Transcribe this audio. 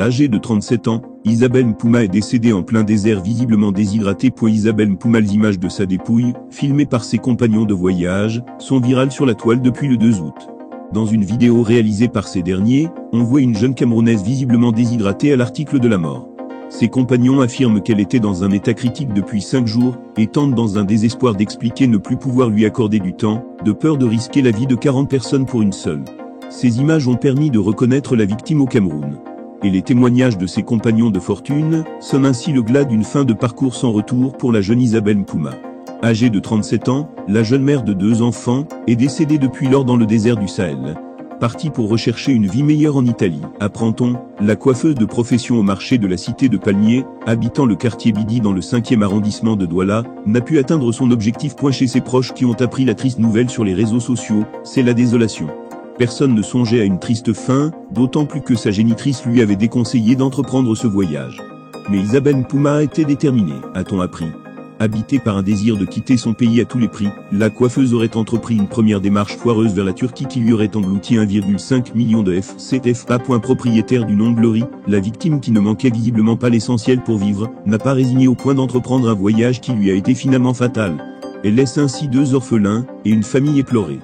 Âgée de 37 ans, Isabelle Mpouma est décédée en plein désert visiblement déshydratée. Isabelle Mpouma. Les images de sa dépouille, filmées par ses compagnons de voyage, sont virales sur la toile depuis le 2 août. Dans une vidéo réalisée par ces derniers, on voit une jeune Camerounaise visiblement déshydratée à l'article de la mort. Ses compagnons affirment qu'elle était dans un état critique depuis 5 jours, et tentent dans un désespoir d'expliquer ne plus pouvoir lui accorder du temps, de peur de risquer la vie de 40 personnes pour une seule. Ces images ont permis de reconnaître la victime au Cameroun. Et les témoignages de ses compagnons de fortune sonnent ainsi le glas d'une fin de parcours sans retour pour la jeune Isabelle Mpouma. Âgée de 37 ans, la jeune mère de 2 enfants est décédée depuis lors dans le désert du Sahel. Partie pour rechercher une vie meilleure en Italie, apprend-on, la coiffeuse de profession au marché de la cité de Palmiers, habitant le quartier Bidi dans le 5e arrondissement de Douala, n'a pu atteindre son objectif. Chez ses proches qui ont appris la triste nouvelle sur les réseaux sociaux, c'est la désolation. Personne ne songeait à une triste fin, d'autant plus que sa génitrice lui avait déconseillé d'entreprendre ce voyage. Mais Isabelle Mpouma était déterminée, a-t-on appris. Habitée par un désir de quitter son pays à tous les prix, la coiffeuse aurait entrepris une première démarche foireuse vers la Turquie qui lui aurait englouti 1,5 million de CFA. Propriétaire du nom Glory, la victime qui ne manquait visiblement pas l'essentiel pour vivre, n'a pas résigné au point d'entreprendre un voyage qui lui a été finalement fatal. Elle laisse ainsi 2 orphelins, et une famille éplorée.